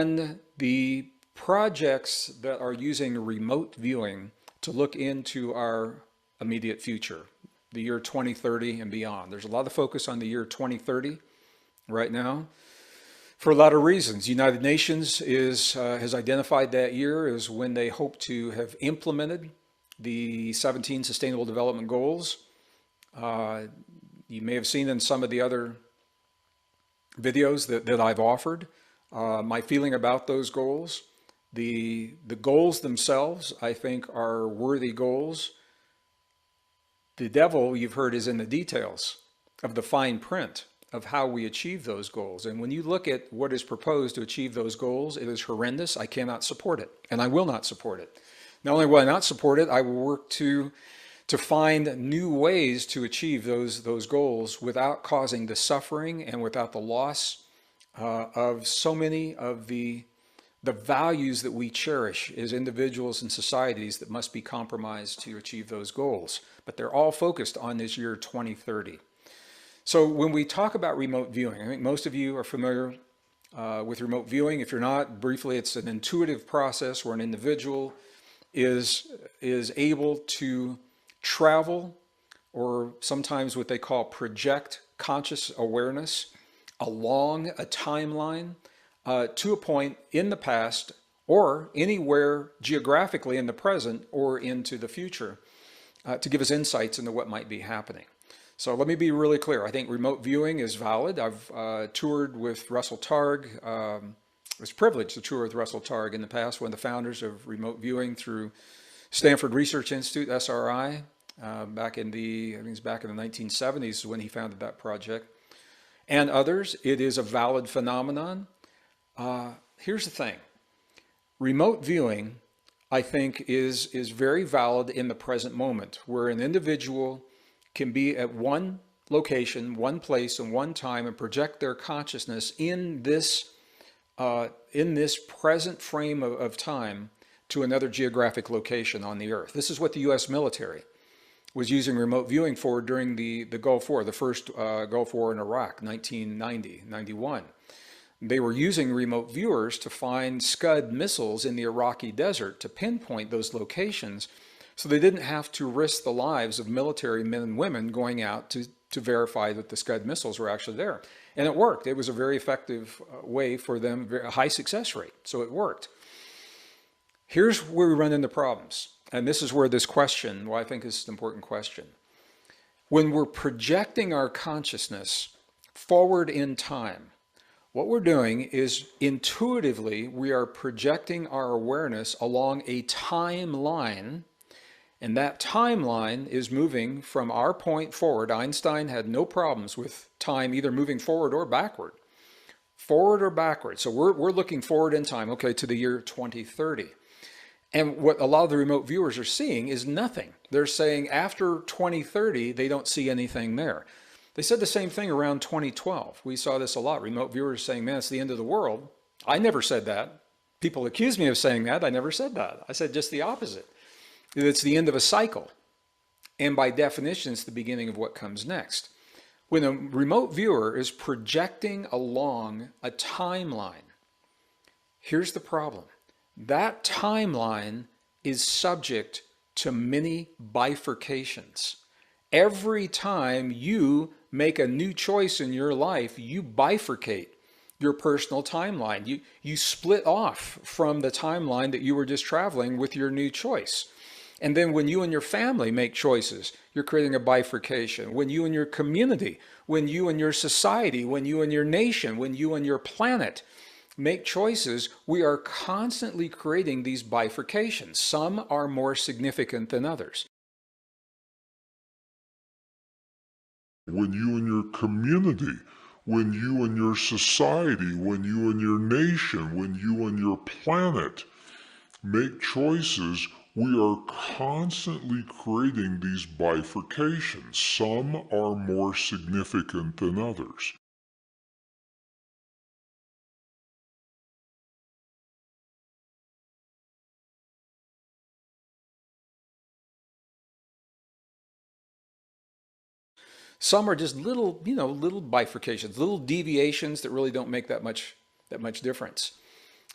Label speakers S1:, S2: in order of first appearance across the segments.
S1: on the projects that are using remote viewing to look into our immediate future, the year 2030 and beyond. There's a lot of focus on the year 2030 right now for a lot of reasons. United Nations has identified that year as when they hope to have implemented the 17 Sustainable Development Goals. You may have seen in some of the other videos that I've offered my feeling about those goals. The goals themselves, I think, are worthy goals. The devil, you've heard, is in the details of the fine print of how we achieve those goals. And when you look at what is proposed to achieve those goals, it is horrendous. I cannot support it, and I will not support it. Not only will I not support it, I will work to find new ways to achieve those goals without causing the suffering and without the loss of so many of the values that we cherish as individuals and societies that must be compromised to achieve those goals. But they're all focused on this year 2030. So when we talk about remote viewing, I think most of you are familiar with remote viewing. If you're not, briefly, it's an intuitive process where an individual is able to travel, or sometimes what they call project conscious awareness along a timeline to a point in the past or anywhere geographically in the present or into the future to give us insights into what might be happening. So let me be really clear. I think remote viewing is valid. I've toured with Russell Targ. I was privileged to tour with Russell Targ in the past, one of the founders of remote viewing through Stanford Research Institute, SRI, back in the 1970s when he founded that project. And others, it is a valid phenomenon. Here's the thing. Remote viewing, I think, is very valid in the present moment, where an individual can be at one location, one place, and one time and project their consciousness in this present frame of time to another geographic location on the earth. This is what the U.S. military was using remote viewing for during the Gulf War, the first Gulf War in Iraq, 1990-91. They were using remote viewers to find Scud missiles in the Iraqi desert to pinpoint those locations so they didn't have to risk the lives of military men and women going out to verify that the Scud missiles were actually there. And it worked. It was a very effective way for them, a high success rate, so it worked. Here's where we run into problems. And this is where this question, well, I think this is an important question. When we're projecting our consciousness forward in time, what we're doing is intuitively, we are projecting our awareness along a timeline, and that timeline is moving from our point forward. Einstein had no problems with time either moving forward or backward. Forward or backward. So we're looking forward in time, okay, to the year 2030. And what a lot of the remote viewers are seeing is nothing. They're saying after 2030, they don't see anything there. They said the same thing around 2012. We saw this a lot. Remote viewers saying, man, it's the end of the world. I never said that. People accuse me of saying that. I never said that. I said just the opposite. It's the end of a cycle. And by definition, it's the beginning of what comes next. When a remote viewer is projecting along a timeline, here's the problem. That timeline is subject to many bifurcations. Every time you make a new choice in your life, you bifurcate your personal timeline. You split off from the timeline that you were just traveling with your new choice. And then when you and your family make choices, you're creating a bifurcation. When you and your community, when you and your society, when you and your nation, when you and your planet make choices, we are constantly creating these bifurcations. Some are more significant than others.
S2: When you and your community, when you and your society, when you and your nation, when you and your planet make choices, we are constantly creating these bifurcations. Some are more significant than others.
S1: Some are just little, little bifurcations, little deviations that really don't make that much difference.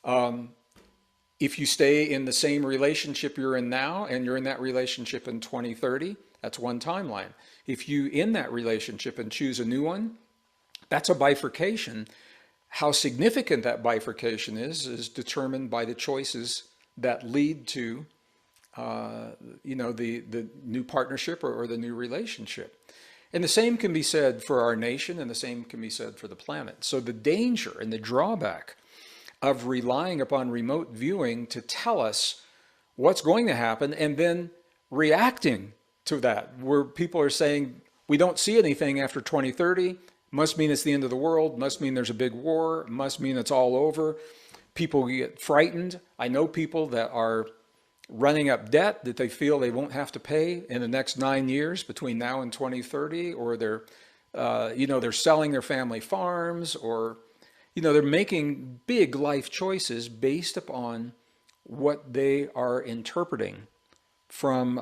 S1: If you stay in the same relationship you're in now and you're in that relationship in 2030, that's one timeline. If you in that relationship and choose a new one, that's a bifurcation. How significant that bifurcation is determined by the choices that lead to the new partnership or the new relationship. And the same can be said for our nation, and the same can be said for the planet. So the danger and the drawback of relying upon remote viewing to tell us what's going to happen and then reacting to that, where people are saying, we don't see anything after 2030, must mean it's the end of the world, must mean there's a big war, must mean it's all over. People get frightened. I know people that are running up debt that they feel they won't have to pay in the next 9 years between now and 2030, or they're selling their family farms, or they're making big life choices based upon what they are interpreting from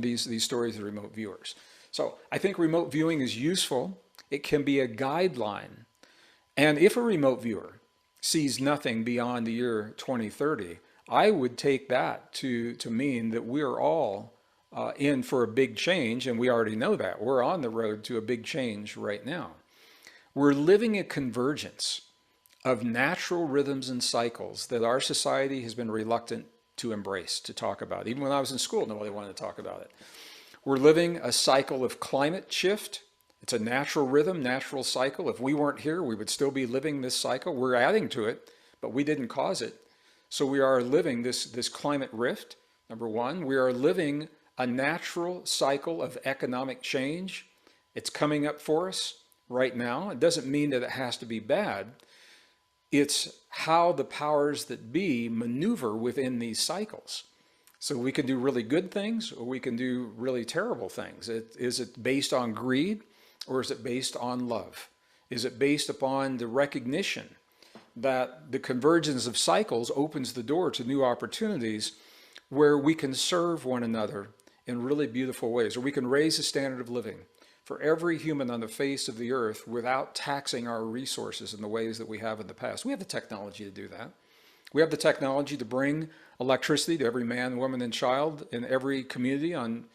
S1: these stories of remote viewers. So I think remote viewing is useful. It can be a guideline. And if a remote viewer sees nothing beyond the year 2030, I would take that to mean that we're all in for a big change, and we already know that. We're on the road to a big change right now. We're living a convergence of natural rhythms and cycles that our society has been reluctant to embrace, to talk about. Even when I was in school, nobody wanted to talk about it. We're living a cycle of climate shift. It's a natural rhythm, natural cycle. If we weren't here, we would still be living this cycle. We're adding to it, but we didn't cause it. So we are living this climate rift, number one. We are living a natural cycle of economic change. It's coming up for us right now. It doesn't mean that it has to be bad. It's how the powers that be maneuver within these cycles. So we can do really good things, or we can do really terrible things. Is it based on greed, or is it based on love? Is it based upon the recognition that the convergence of cycles opens the door to new opportunities where we can serve one another in really beautiful ways, or we can raise the standard of living for every human on the face of the earth without taxing our resources in the ways that we have in the past? We have the technology to do that. We have the technology to bring electricity to every man, woman, and child in every community, in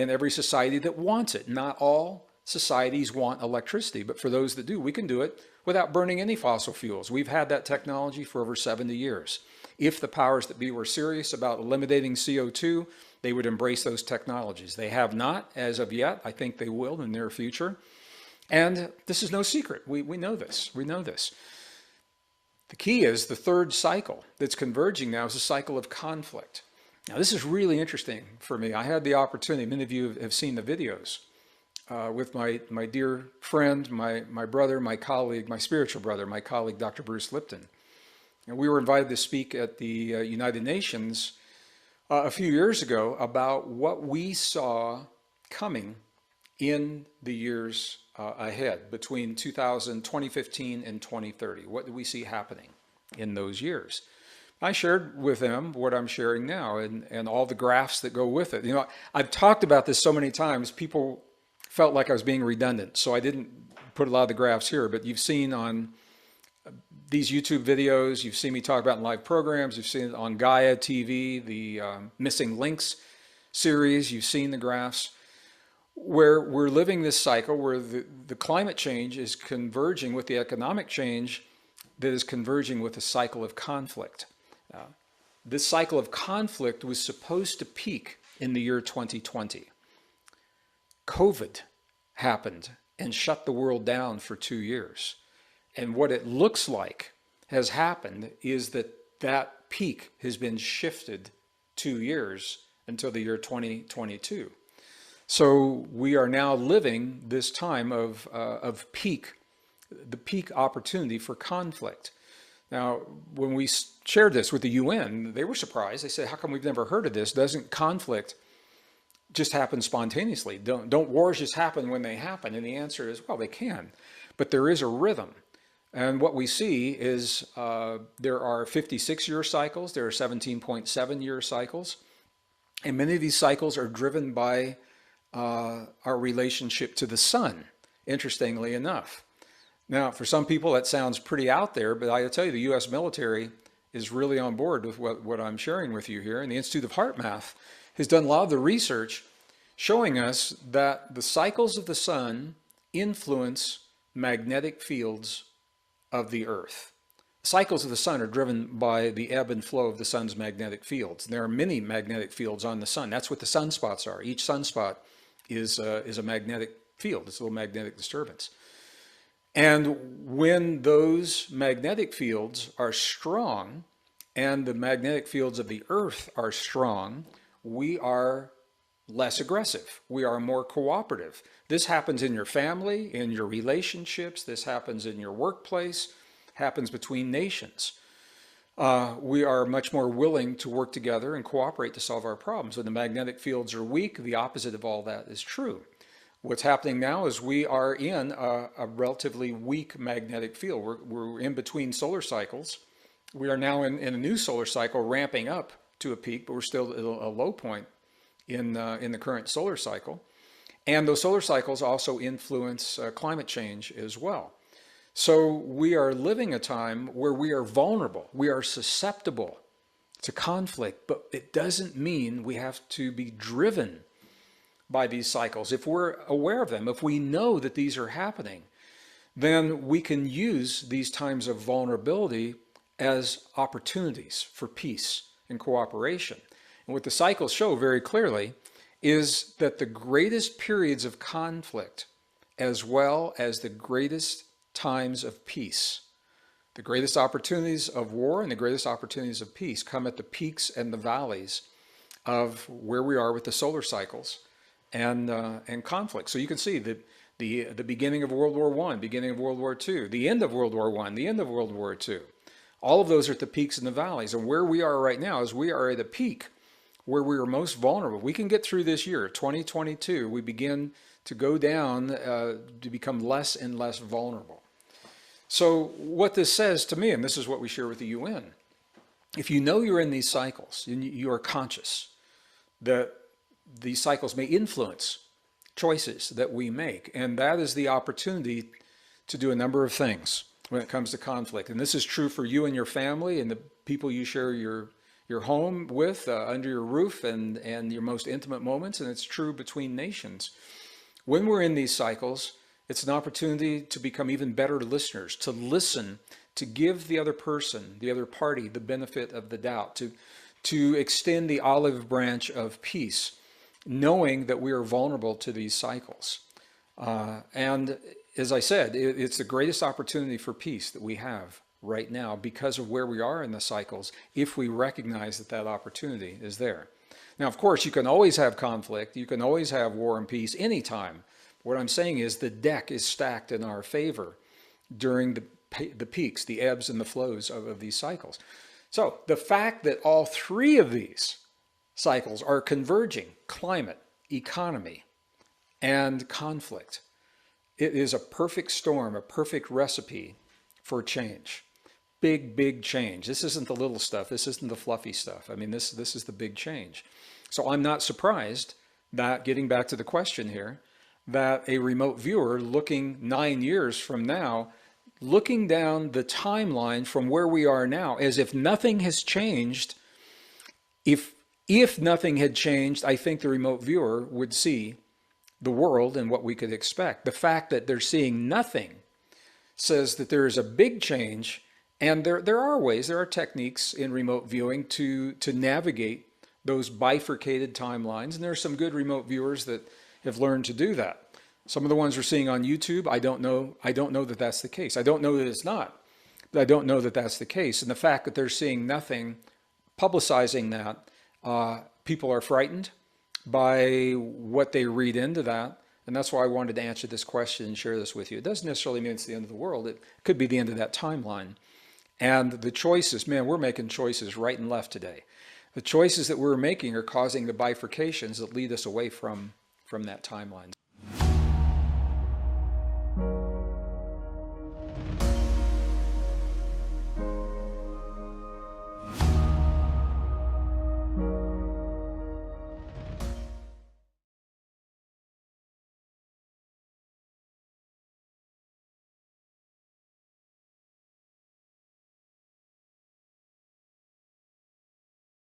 S1: every society that wants it. Not all societies want electricity, but for those that do, we can do it without burning any fossil fuels. We've had that technology for over 70 years. If the powers that be were serious about eliminating CO2, they would embrace those technologies. They have not as of yet. I think they will in the near future. And this is no secret. We know this. We know this. The key is the third cycle that's converging now is a cycle of conflict. Now, this is really interesting for me. I had the opportunity, many of you have seen the videos, with my dear friend, my brother, my colleague, my spiritual brother, my colleague, Dr. Bruce Lipton. And we were invited to speak at the United Nations a few years ago about what we saw coming in the years ahead between 2015 and 2030. What do we see happening in those years? I shared with them what I'm sharing now and all the graphs that go with it. I've talked about this so many times, people felt like I was being redundant, so I didn't put a lot of the graphs here, but you've seen on these YouTube videos, you've seen me talk about in live programs, you've seen it on Gaia TV, the Missing Links series, you've seen the graphs, where we're living this cycle where the climate change is converging with the economic change that is converging with a cycle of conflict. This cycle of conflict was supposed to peak in the year 2020. COVID happened and shut the world down for 2 years. And what it looks like has happened is that peak has been shifted 2 years until the year 2022. So we are now living this time of peak, the peak opportunity for conflict. Now, when we shared this with the UN, they were surprised. They said, how come we've never heard of this? Doesn't conflict just happen spontaneously? Don't wars just happen when they happen? And the answer is, well, they can, but there is a rhythm. And what we see is there are 56-year cycles, there are 17.7-year cycles, and many of these cycles are driven by our relationship to the sun, interestingly enough. Now, for some people, that sounds pretty out there, but I tell you, the U.S. military is really on board with what I'm sharing with you here. And the Institute of Heart Math has done a lot of the research showing us that the cycles of the sun influence magnetic fields of the Earth. Cycles of the sun are driven by the ebb and flow of the sun's magnetic fields. There are many magnetic fields on the sun. That's what the sunspots are. Each sunspot is a magnetic field. It's a little magnetic disturbance. And when those magnetic fields are strong and the magnetic fields of the Earth are strong, we are less aggressive. We are more cooperative. This happens in your family, in your relationships. This happens in your workplace, happens between nations. We are much more willing to work together and cooperate to solve our problems. When the magnetic fields are weak, the opposite of all that is true. What's happening now is we are in a relatively weak magnetic field. We're in between solar cycles. We are now in a new solar cycle ramping up to a peak, but we're still at a low point in the current solar cycle. And those solar cycles also influence climate change as well. So we are living a time where we are vulnerable. We are susceptible to conflict, but it doesn't mean we have to be driven by these cycles. If we're aware of them, if we know that these are happening, then we can use these times of vulnerability as opportunities for peace and cooperation. And what the cycles show very clearly is that the greatest periods of conflict, as well as the greatest times of peace, the greatest opportunities of war and the greatest opportunities of peace, come at the peaks and the valleys of where we are with the solar cycles and conflict. So you can see that the beginning of World War I, beginning of World War II, the end of World War I, the end of World War II, all of those are at the peaks and the valleys. And where we are right now is we are at a peak where we are most vulnerable. We can get through this year, 2022, we begin to go down to become less and less vulnerable. So what this says to me, and this is what we share with the UN, if you know you're in these cycles, and you are conscious that these cycles may influence choices that we make, and that is the opportunity to do a number of things when it comes to conflict. And this is true for you and your family and the people you share your home with, under your roof, and your most intimate moments, and it's true between nations. When we're in these cycles, it's an opportunity to become even better listeners, to listen, to give the other person, the other party, the benefit of the doubt, to extend the olive branch of peace, knowing that we are vulnerable to these cycles. And as I said, it's the greatest opportunity for peace that we have right now because of where we are in the cycles, if we recognize that that opportunity is there. Now, of course, you can always have conflict. You can always have war and peace anytime. What I'm saying is the deck is stacked in our favor during the peaks, the ebbs and the flows of these cycles. So the fact that all three of these cycles are converging, climate, economy, and conflict, it is a perfect storm, a perfect recipe for change. Big, big change. This isn't the little stuff. This isn't the fluffy stuff. I mean, this is the big change. So I'm not surprised that, getting back to the question here, that a remote viewer looking 9 years from now, looking down the timeline from where we are now, as if nothing has changed, if nothing had changed, I think the remote viewer would see the world and what we could expect. The fact that they're seeing nothing says that there is a big change, and there are ways, there are techniques in remote viewing to navigate those bifurcated timelines, and there are some good remote viewers that have learned to do that. Some of the ones we're seeing on YouTube, I don't know that that's the case. I don't know that it's not, but I don't know that that's the case. And the fact that they're seeing nothing, publicizing that, people are frightened by what they read into that. And that's why I wanted to answer this question and share this with you. It doesn't necessarily mean it's the end of the world. It could be the end of that timeline. And the choices, man, we're making choices right and left today. The choices that we're making are causing the bifurcations that lead us away from that timeline.